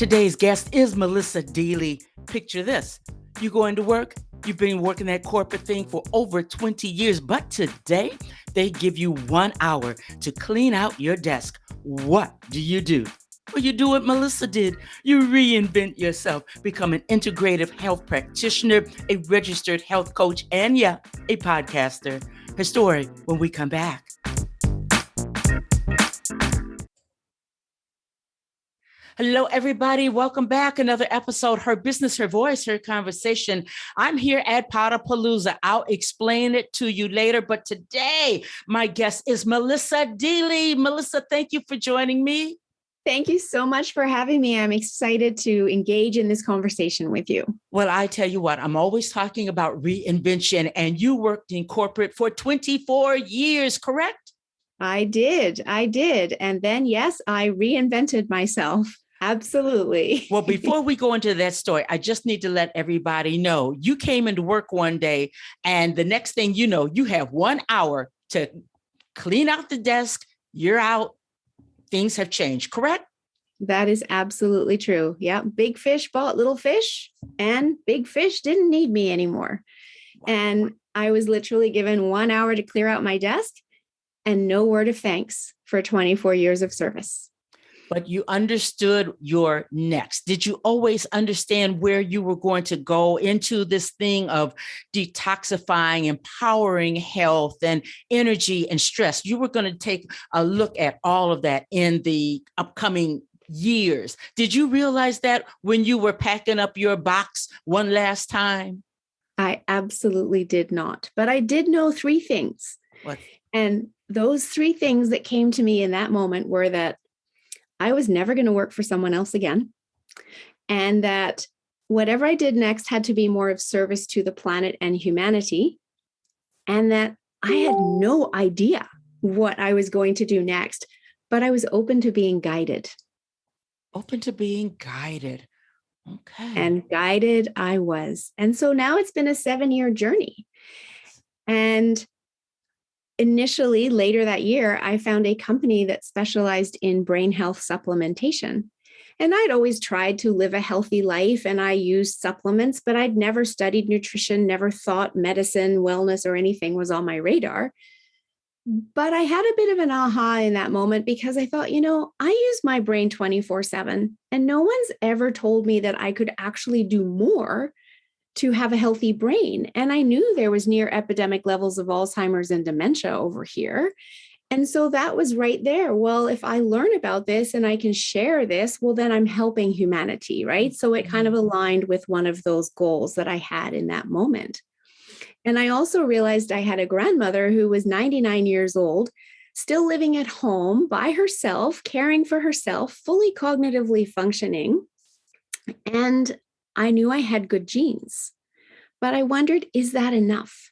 Today's guest is Melissa Deely. Picture this. You go into work, you've been working that corporate thing for over 20 years, but today they give you 1 hour to clean out your desk. What do you do? Well, you do what Melissa did. You reinvent yourself, become an integrative health practitioner, a registered health coach, and yeah, a podcaster. Her story when we come back. Hello, everybody. Welcome back. Another episode, Her Business, Her Voice, Her Conversation. I'm here at Potapalooza. I'll explain it to you later. But today, my guest is Melissa Deely. Melissa, thank you for joining me. Thank you so much for having me. I'm excited to engage in this conversation with you. Well, I tell you what, I'm always talking about reinvention, and you worked in corporate for 24 years, correct? I did. And then, yes, I reinvented myself. Absolutely. Well, before we go into that story, I just need to let everybody know you came into work one day, and the next thing you know, you have 1 hour to clean out the desk. You're out. Things have changed, correct? That is absolutely true. Yeah. Big fish bought little fish, and big fish didn't need me anymore. And I was literally given 1 hour to clear out my desk and no word of thanks for 24 years of service. But you understood your next. Did you always understand where you were going to go into this thing of detoxifying, empowering health and energy and stress? You were going to take a look at all of that in the upcoming years. Did you realize that when you were packing up your box one last time? I absolutely did not. But I did know three things. What? And those three things that came to me in that moment were that I was never going to work for someone else again. And that whatever I did next had to be more of service to the planet and humanity. And that I had no idea what I was going to do next, but I was open to being guided. Open to being guided. Okay. And guided I was. And so now it's been a 7-year journey. And initially, later that year, I found a company that specialized in brain health supplementation. And I'd always tried to live a healthy life, and I used supplements, but I'd never studied nutrition, never thought medicine, wellness, or anything was on my radar. But I had a bit of an aha in that moment because I thought, I use my brain 24/7, and no one's ever told me that I could actually do more to have a healthy brain. And I knew there was near epidemic levels of Alzheimer's and dementia over here. And so that was right there. Well, if I learn about this and I can share this, well, then I'm helping humanity, right? So it kind of aligned with one of those goals that I had in that moment. And I also realized I had a grandmother who was 99 years old, still living at home by herself, caring for herself, fully cognitively functioning. And I knew I had good genes, but I wondered, is that enough?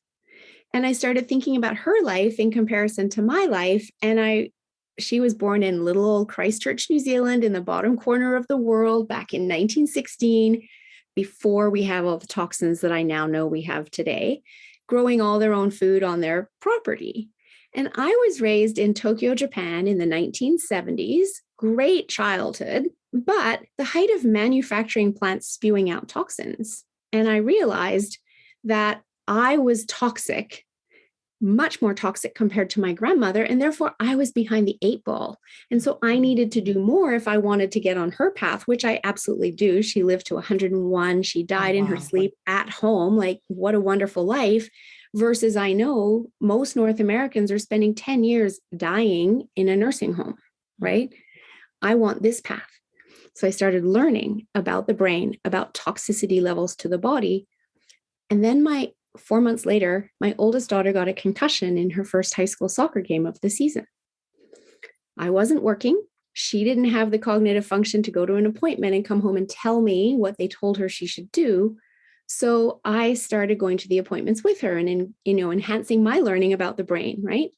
And I started thinking about her life in comparison to my life. And she was born in little old Christchurch, New Zealand, in the bottom corner of the world back in 1916, before we have all the toxins that I now know we have today, growing all their own food on their property. And I was raised in Tokyo, Japan in the 1970s, great childhood, but the height of manufacturing plants spewing out toxins. And I realized that I was toxic, much more toxic compared to my grandmother, and therefore I was behind the 8 ball. And so I needed to do more if I wanted to get on her path, which I absolutely do. She lived to 101. She died in her sleep at home. Like, what a wonderful life. Versus I know most North Americans are spending 10 years dying in a nursing home, right? I want this path. So I started learning about the brain, about toxicity levels to the body. And then 4 months later, my oldest daughter got a concussion in her first high school soccer game of the season. I wasn't working. She didn't have the cognitive function to go to an appointment and come home and tell me what they told her she should do. So I started going to the appointments with her and, enhancing my learning about the brain, right?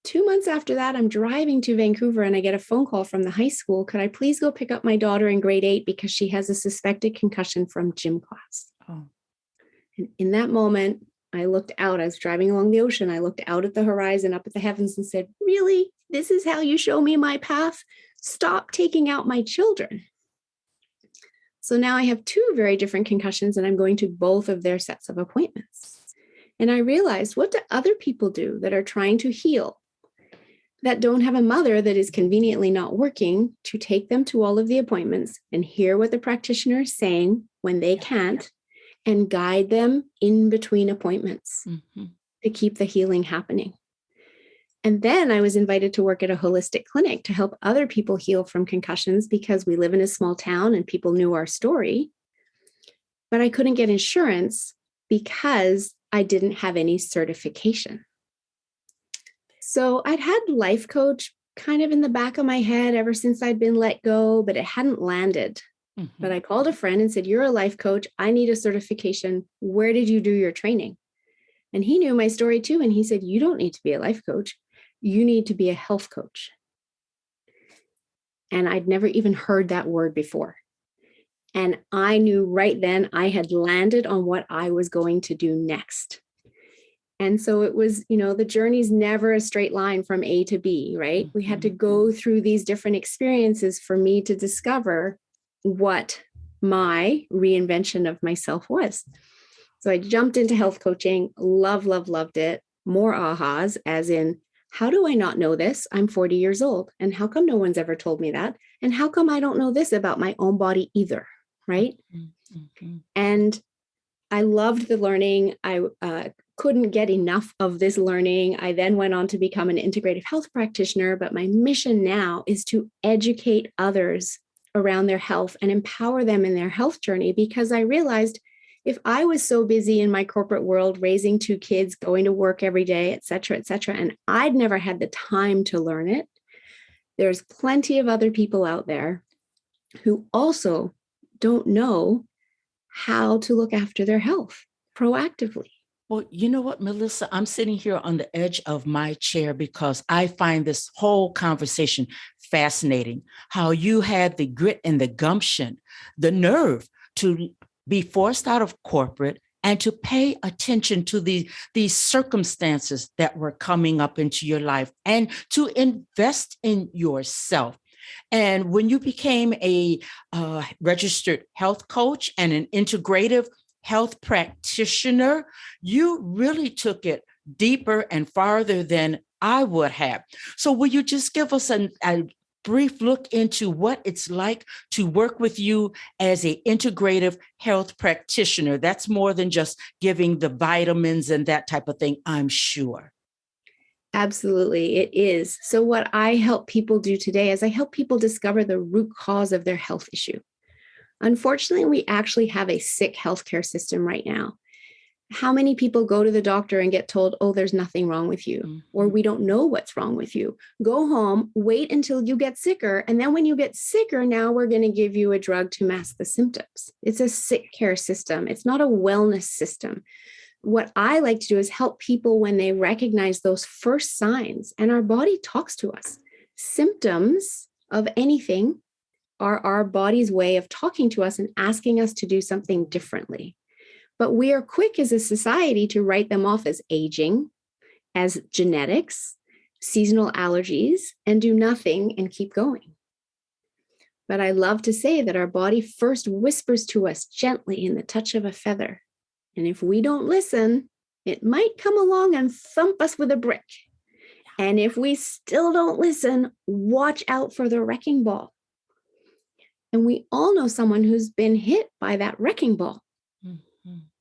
2 months after that, I'm driving to Vancouver and I get a phone call from the high school. Could I please go pick up my daughter in grade 8 because she has a suspected concussion from gym class? Oh. And in that moment, I looked out. I was driving along the ocean. I looked out at the horizon, up at the heavens and said, really? This is how you show me my path? Stop taking out my children. So now I have two very different concussions, and I'm going to both of their sets of appointments. And I realized, what do other people do that are trying to heal, that don't have a mother that is conveniently not working to take them to all of the appointments and hear what the practitioner is saying when they can't, and guide them in between appointments to keep the healing happening. And then I was invited to work at a holistic clinic to help other people heal from concussions, because we live in a small town and people knew our story. But I couldn't get insurance because I didn't have any certification. So I'd had life coach kind of in the back of my head ever since I'd been let go, but it hadn't landed. But I called a friend and said, "You're a life coach. I need a certification. Where did you do your training?" And he knew my story too. And he said, "You don't need to be a life coach. You need to be a health coach." And I'd never even heard that word before. And I knew right then I had landed on what I was going to do next. And so it was, the journey's never a straight line from A to B, right? We had to go through these different experiences for me to discover what my reinvention of myself was. So I jumped into health coaching, loved it. More ahas, as in, how do I not know this? I'm 40 years old. And how come no one's ever told me that? And how come I don't know this about my own body either? Right? And I loved the learning. I couldn't get enough of this learning. I then went on to become an integrative health practitioner. But my mission now is to educate others around their health and empower them in their health journey, because I realized if I was so busy in my corporate world, raising two kids, going to work every day, et cetera, and I'd never had the time to learn it, there's plenty of other people out there who also don't know how to look after their health proactively. Well, you know what, Melissa, I'm sitting here on the edge of my chair because I find this whole conversation fascinating. How you had the grit and the gumption, the nerve to be forced out of corporate and to pay attention to these circumstances that were coming up into your life and to invest in yourself. And when you became a registered health coach and an integrative health practitioner, you really took it deeper and farther than I would have. So will you just give us a brief look into what it's like to work with you as an integrative health practitioner? That's more than just giving the vitamins and that type of thing, I'm sure. Absolutely, it is. So what I help people do today is I help people discover the root cause of their health issue. Unfortunately, we actually have a sick healthcare system right now. How many people go to the doctor and get told, "Oh, there's nothing wrong with you," or "We don't know what's wrong with you. Go home, wait until you get sicker. And then when you get sicker, now we're going to give you a drug to mask the symptoms." It's a sick care system. It's not a wellness system. What I like to do is help people when they recognize those first signs, and our body talks to us. Symptoms of anything are our body's way of talking to us and asking us to do something differently. But we are quick as a society to write them off as aging, as genetics, seasonal allergies, and do nothing and keep going. But I love to say that our body first whispers to us gently in the touch of a feather. And if we don't listen, it might come along and thump us with a brick. And if we still don't listen, watch out for the wrecking ball. And we all know someone who's been hit by that wrecking ball.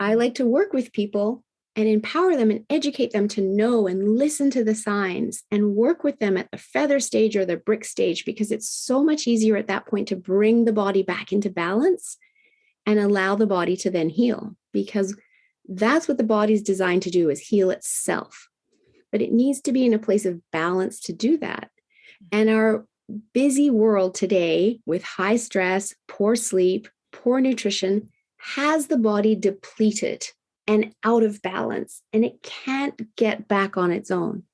I like to work with people and empower them and educate them to know and listen to the signs and work with them at the feather stage or the brick stage, because it's so much easier at that point to bring the body back into balance and allow the body to then heal, because that's what the body's designed to do, is heal itself. But it needs to be in a place of balance to do that. And our busy world today with high stress, poor sleep, poor nutrition has the body depleted and out of balance, and it can't get back on its own.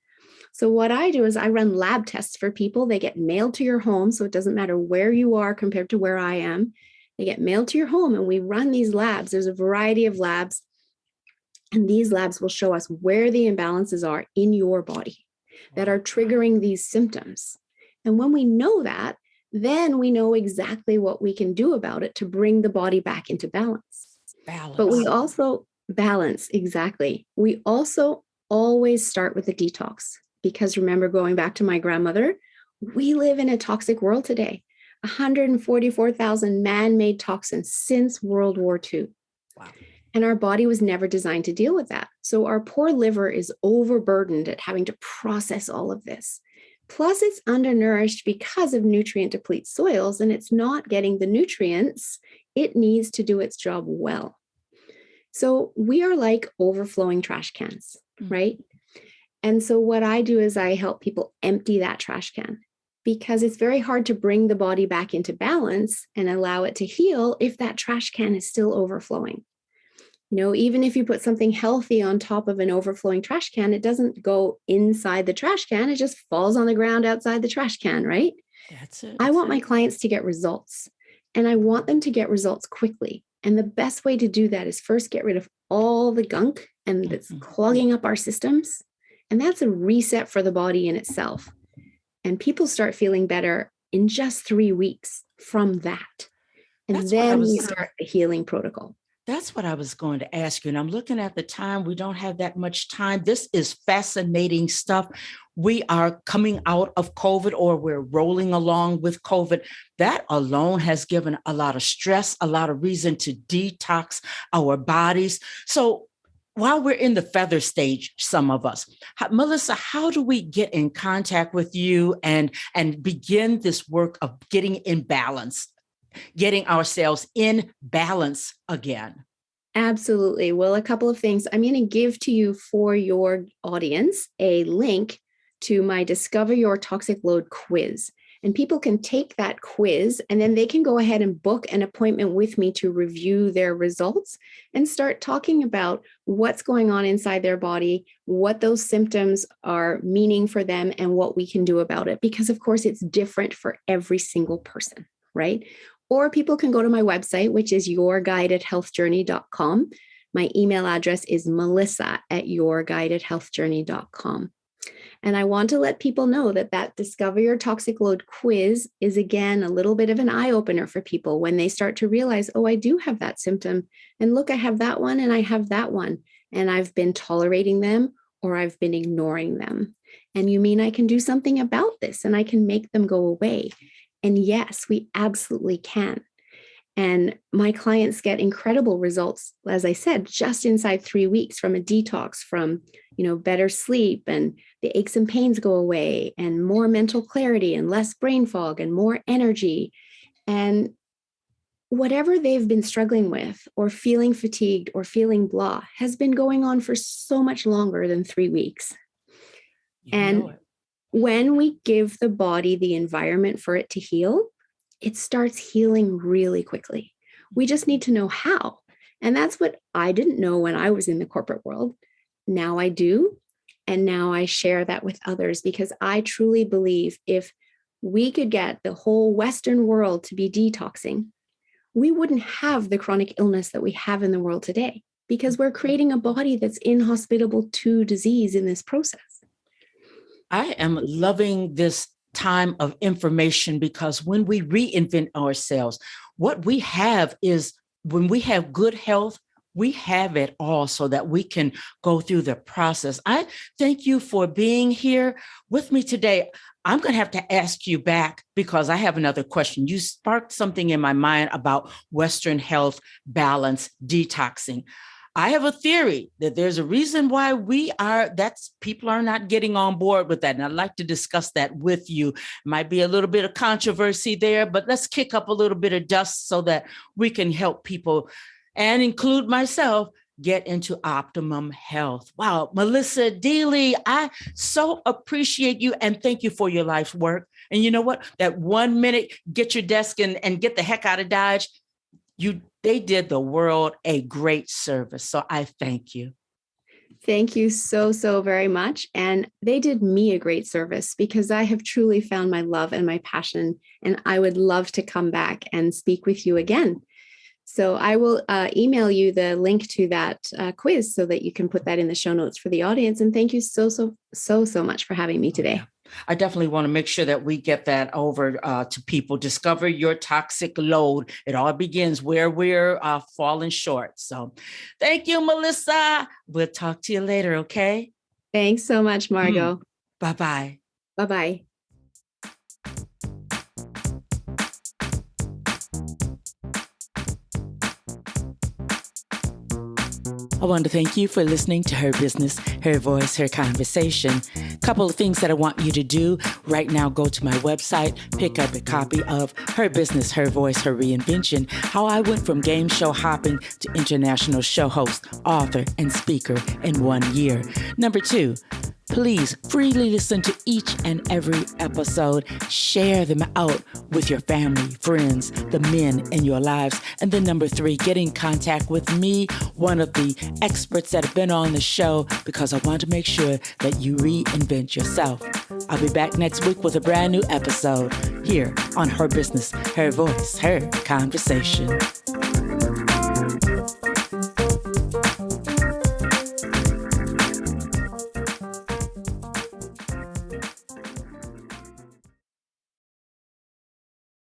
So what I do is I run lab tests for people. They get mailed to your home, so it doesn't matter where you are compared to where I am. They get mailed to your home, and we run these labs. There's a variety of labs, and these labs will show us where the imbalances are in your body that are triggering these symptoms. And when we know that, then we know exactly what we can do about it to bring the body back into balance. But we also balance, exactly. We also always start with a detox, because remember, going back to my grandmother, we live in a toxic world today. 144,000 man-made toxins since World War II. Wow. And our body was never designed to deal with that. So our poor liver is overburdened at having to process all of this. Plus, it's undernourished because of nutrient depleted soils, and it's not getting the nutrients it needs to do its job well. So we are like overflowing trash cans, right? And so what I do is I help people empty that trash can, because it's very hard to bring the body back into balance and allow it to heal if that trash can is still overflowing. You know, even if you put something healthy on top of an overflowing trash can, it doesn't go inside the trash can. It just falls on the ground outside the trash can, right? That's it. I want my clients to get results, and I want them to get results quickly. And the best way to do that is first get rid of all the gunk and that's clogging up our systems. And that's a reset for the body in itself. And people start feeling better in just 3 weeks from that. And then we start the healing protocol. That's what I was going to ask you. And I'm looking at the time. We don't have that much time. This is fascinating stuff. We are coming out of COVID, or we're rolling along with COVID. That alone has given a lot of stress, a lot of reason to detox our bodies. So while we're in the feather stage, some of us, Melissa, how do we get in contact with you and begin this work of getting in balance? Getting ourselves in balance again? Absolutely. Well, a couple of things. I'm going to give to you, for your audience, a link to my Discover Your Toxic Load quiz. And people can take that quiz, and then they can go ahead and book an appointment with me to review their results and start talking about what's going on inside their body, what those symptoms are meaning for them, and what we can do about it. Because, of course, it's different for every single person, right? Or people can go to my website, which is yourguidedhealthjourney.com. My email address is melissa@yourguidedhealthjourney.com. And I want to let people know that Discover Your Toxic Load quiz is, again, a little bit of an eye-opener for people when they start to realize, oh, I do have that symptom. And look, I have that one and I have that one. And I've been tolerating them, or I've been ignoring them. And you mean I can do something about this and I can make them go away? And yes, we absolutely can. And my clients get incredible results, as I said, just inside 3 weeks from a detox, from, better sleep, and the aches and pains go away, and more mental clarity, and less brain fog, and more energy. And whatever they've been struggling with, or feeling fatigued, or feeling blah, has been going on for so much longer than 3 weeks. When we give the body the environment for it to heal, it starts healing really quickly. We just need to know how. And that's what I didn't know when I was in the corporate world. Now I do. And now I share that with others, because I truly believe if we could get the whole Western world to be detoxing, we wouldn't have the chronic illness that we have in the world today, because we're creating a body that's inhospitable to disease in this process. I am loving this time of information, because when we reinvent ourselves, what we have is, when we have good health, we have it all so that we can go through the process. I thank you for being here with me today. I'm going to have to ask you back, because I have another question. You sparked something in my mind about Western health, balance, detoxing. I have a theory that there's a reason why people are not getting on board with that. And I'd like to discuss that with you. Might be a little bit of controversy there, but let's kick up a little bit of dust so that we can help people, and include myself, get into optimum health. Wow, Melissa Deely, I so appreciate you, and thank you for your life's work. And you know what? That 1 minute, get your desk and get the heck out of Dodge. They did the world a great service. So I thank you. Thank you so, so very much. And they did me a great service, because I have truly found my love and my passion, and I would love to come back and speak with you again. So I will email you the link to that quiz so that you can put that in the show notes for the audience. And thank you so much for having me today. I definitely want to make sure that we get that over to people. Discover your toxic load. It all begins where we're falling short. So thank you, Melissa. We'll talk to you later, okay? Thanks so much, Margot. Bye-bye. Bye-bye. I want to thank you for listening to Her Business, Her Voice, Her Conversation. Couple of things that I want you to do right now. Go to my website, pick up a copy of Her Business, Her Voice, Her Reinvention, how I went from game show hopping to international show host, author, and speaker in 1 year. Number 2, please freely listen to each and every episode. Share them out with your family, friends, the men in your lives. And then number 3, get in contact with me, one of the experts that have been on the show, because I want to make sure that you reinvent yourself. I'll be back next week with a brand new episode here on Her Business, Her Voice, Her Conversation.